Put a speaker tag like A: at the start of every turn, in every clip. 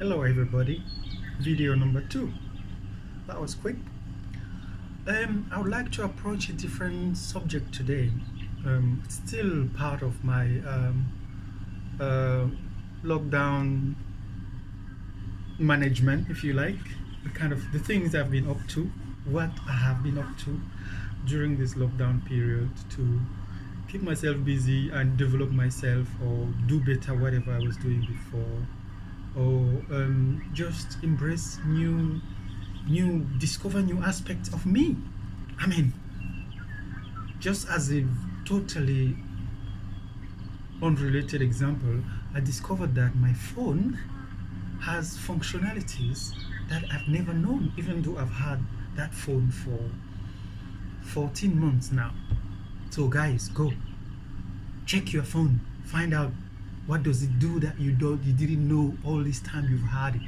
A: Hello everybody, video number 2. That was quick. I would like to approach a different subject today. It's still part of my uh, lockdown management, if you like, the things I've been up to, what I have been up to during this lockdown period to keep myself busy and develop myself or do better whatever I was doing before, or just embrace discover new aspects of me. I mean, just as a totally unrelated example, I discovered that my phone has functionalities that I've never known, even though I've had that phone for 14 months now. So guys, go check your phone, find out what does it do that you didn't know all this time you've had it.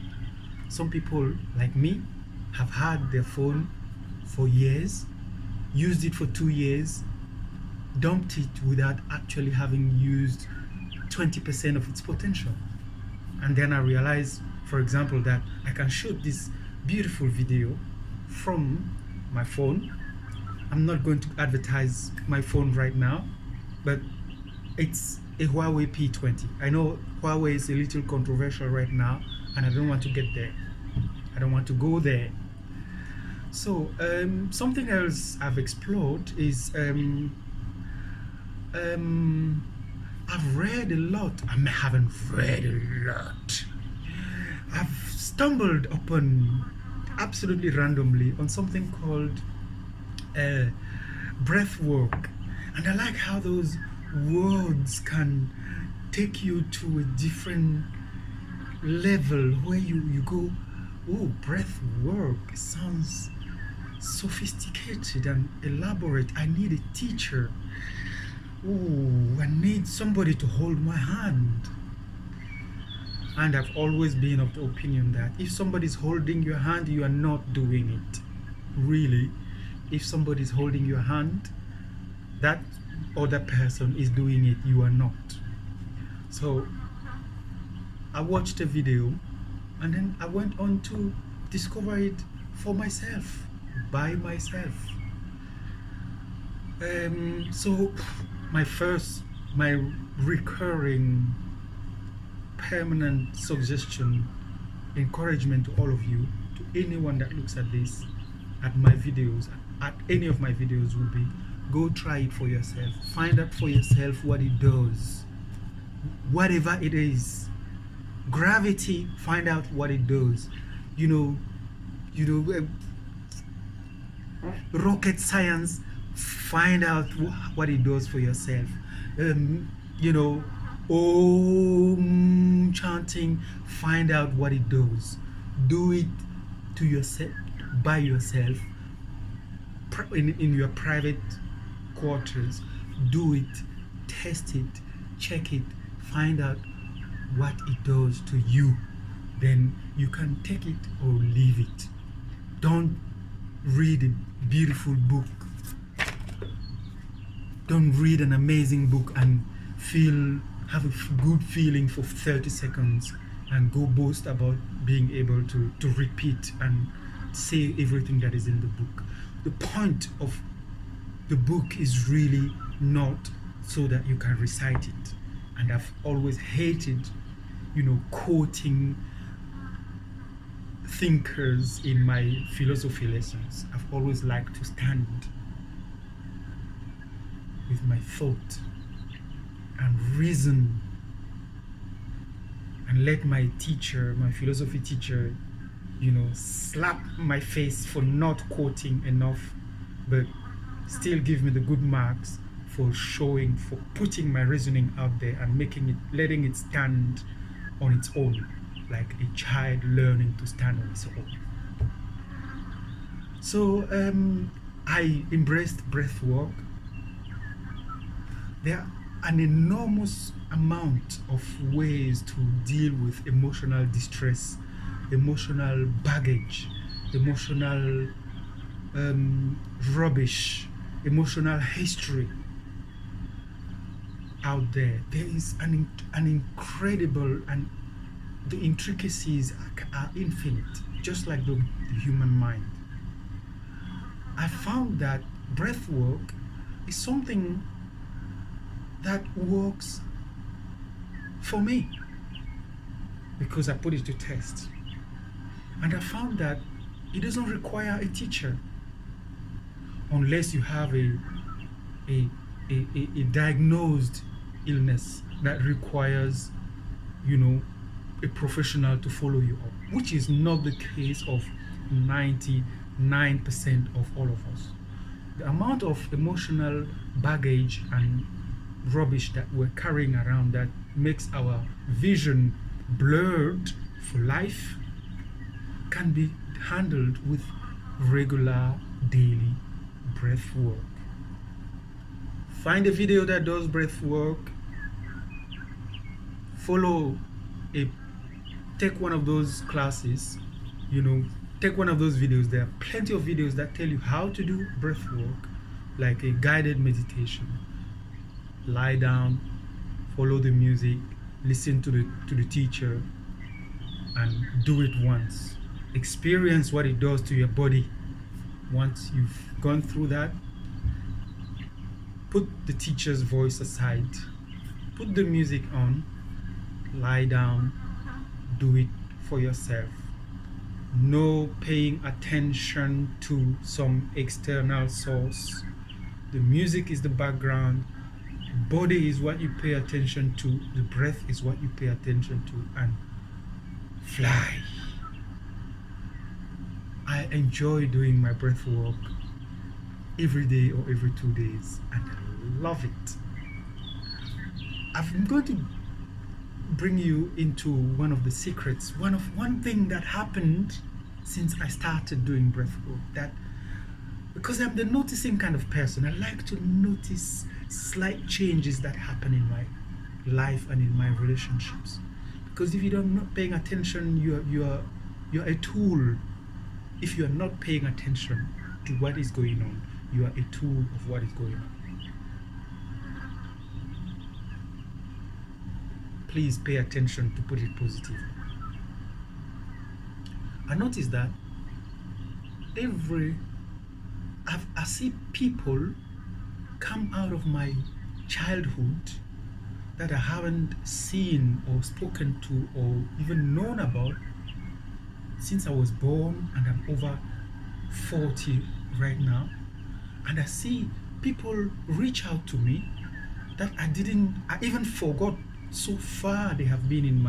A: Some people like me have had their phone for years, used it for 2 years, dumped it without actually having used 20% of its potential. And then I realized, for example, that I can shoot this beautiful video from my phone. I'm not going to advertise my phone right now, but it's a Huawei P20. I know Huawei is a little controversial right now, and I don't want to get there. I don't want to go there. So something else I've explored is I've read a lot. I haven't read a lot. I've stumbled upon absolutely randomly on something called Breathwork, and I like how those words can take you to a different level where you go, oh, breath work sounds sophisticated and elaborate. I need a teacher. Oh, I need somebody to hold my hand. And I've always been of the opinion that if somebody's holding your hand, you are not doing it. Really, if somebody's holding your hand, that other person is doing it, you are not. So I watched a video and then I went on to discover it for myself, by myself. So my recurring permanent suggestion, encouragement to all of you, to anyone that looks at this, at my videos, at any of my videos, would be, go try it for yourself. Find out for yourself what it does. Whatever it is. Gravity, find out what it does. Rocket science, find out what it does for yourself. Om chanting, find out what it does. Do it to yourself, by yourself, in your private quarters. Do it, test it, check it, find out what it does to you. Then you can take it or leave it. Don't read a beautiful book. Don't read an amazing book and have a good feeling for 30 seconds and go boast about being able to repeat and say everything that is in the book. The point of the book is really not so that you can recite it. And I've always hated, quoting thinkers in my philosophy lessons. I've always liked to stand with my thought and reason and let my teacher, my philosophy teacher, slap my face for not quoting enough, but still give me the good marks for putting my reasoning out there and letting it stand on its own, like a child learning to stand on its own. So I embraced breathwork. There are an enormous amount of ways to deal with emotional distress, emotional baggage, emotional rubbish, emotional history out there. There is an incredible and the intricacies are infinite, just like the human mind. I found that breath work is something that works for me because I put it to test. And I found that it doesn't require a teacher unless you have a diagnosed illness that requires, a professional to follow you up, which is not the case of 99% of all of us. The amount of emotional baggage and rubbish that we're carrying around that makes our vision blurred for life can be handled with regular daily breath work. Find a video that does breath work, take one of those classes, take one of those videos. There are plenty of videos that tell you how to do breath work, like a guided meditation. Lie down, follow the music, listen to the teacher, and do it once. Experience what it does to your body. Once you've gone through that, put the teacher's voice aside, put the music on, lie down, do it for yourself. No paying attention to some external source. The music is the background. The body is what you pay attention to. The breath is what you pay attention to. And fly. I enjoy doing my breath work every day or every 2 days, and I love it. I'm going to bring you into one of the secrets, one thing that happened since I started doing breath work. That because I'm the noticing kind of person, I like to notice slight changes that happen in my life and in my relationships. Because if you're not paying attention, you're a tool. If you are not paying attention to what is going on, you are a tool of what is going on. Please pay attention, to put it positively. I notice that I see people come out of my childhood that I haven't seen or spoken to or even known about since I was born, and I'm over 40 right now. And I see people reach out to me that I even forgot so far they have been in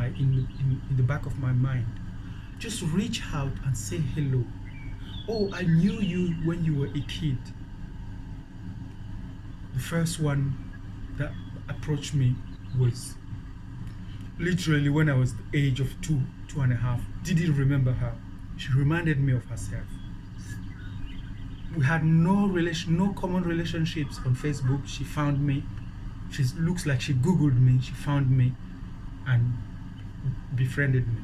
A: the back of my mind. Just reach out and say hello. Oh, I knew you when you were a kid. The first one that approached me was literally when I was the age of 2.5. Didn't remember her. She reminded me of herself. We had no common relationships on Facebook. She found me. She looks like she Googled me. She found me and befriended me.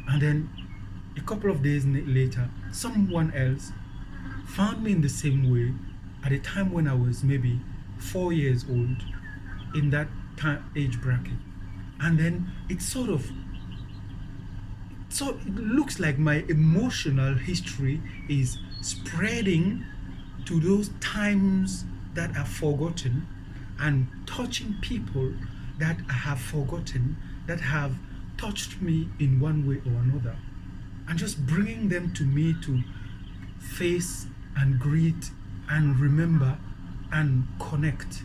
A: And then a couple of days later, someone else found me in the same way at a time when I was maybe 4 years old, in that age bracket. And then it looks like my emotional history is spreading to those times that are forgotten and touching people that I have forgotten, that have touched me in one way or another, and just bringing them to me to face and greet and remember and connect.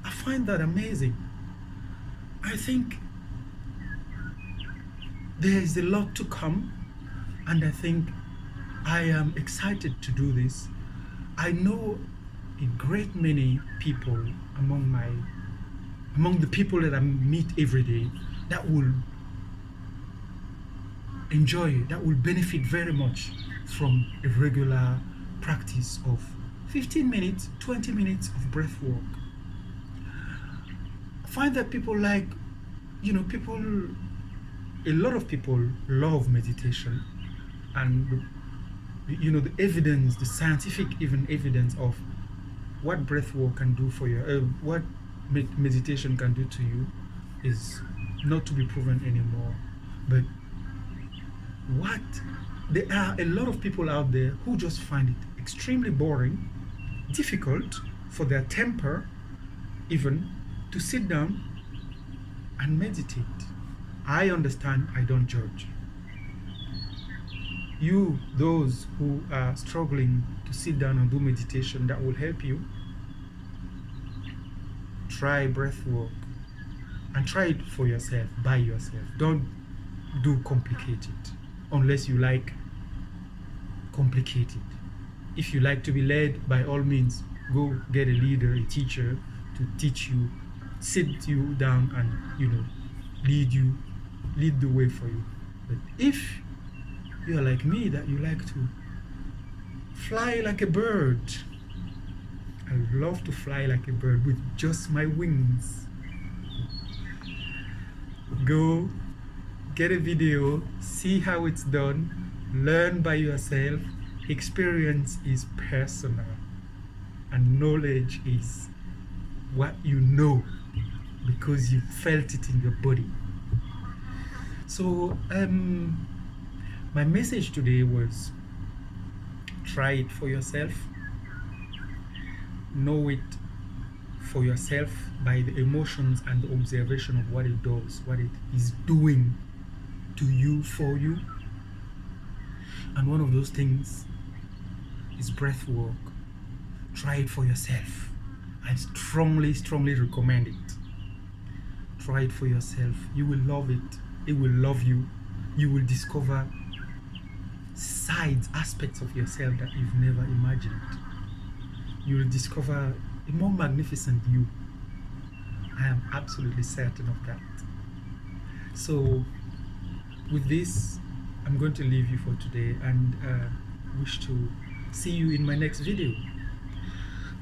A: I find that amazing. I think there is a lot to come, and I think I am excited to do this. I know a great many people among the people that I meet every day that will enjoy it, that will benefit very much from a regular practice of 15 minutes, 20 minutes of breath work. I find that people a lot of people love meditation, and the evidence, the scientific even evidence of what breath work can do for you, what meditation can do to you, is not to be proven anymore. But what there are a lot of people out there who just find it extremely boring, difficult for their temper even to sit down and meditate. I understand, I don't judge. You, those who are struggling to sit down and do meditation that will help you, try breath work and try it for yourself, by yourself. Don't do complicated unless you like complicated. If you like to be led, by all means, go get a leader, a teacher to teach you, sit you down and lead the way for you. But if you are like me, that you like to fly like a bird, I love to fly like a bird with just my wings. Go get a video, see how it's done, learn by yourself. Experience is personal, and knowledge is what you know because you felt it in your body. So my message today was, try it for yourself, know it for yourself by the emotions and the observation of what it does, what it is doing to you, for you. And one of those things is breath work. Try it for yourself. I strongly recommend it. Try it for yourself. You will love it. It will love you. You will discover sides, aspects of yourself that you've never imagined. You will discover a more magnificent you. I am absolutely certain of that. So with this, I'm going to leave you for today and wish to see you in my next video.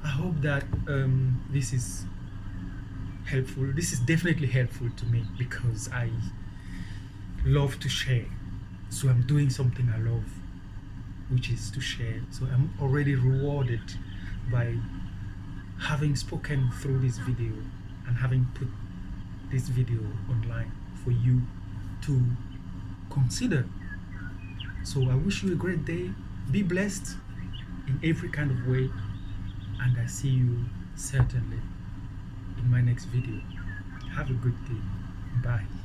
A: I hope that this is helpful. This is definitely helpful to me because I love to share. So I'm doing something I love, which is to share. So I'm already rewarded by having spoken through this video and having put this video online for you to consider. So I wish you a great day. Be blessed in every kind of way, and I see you certainly in my next video. Have a good day. Bye.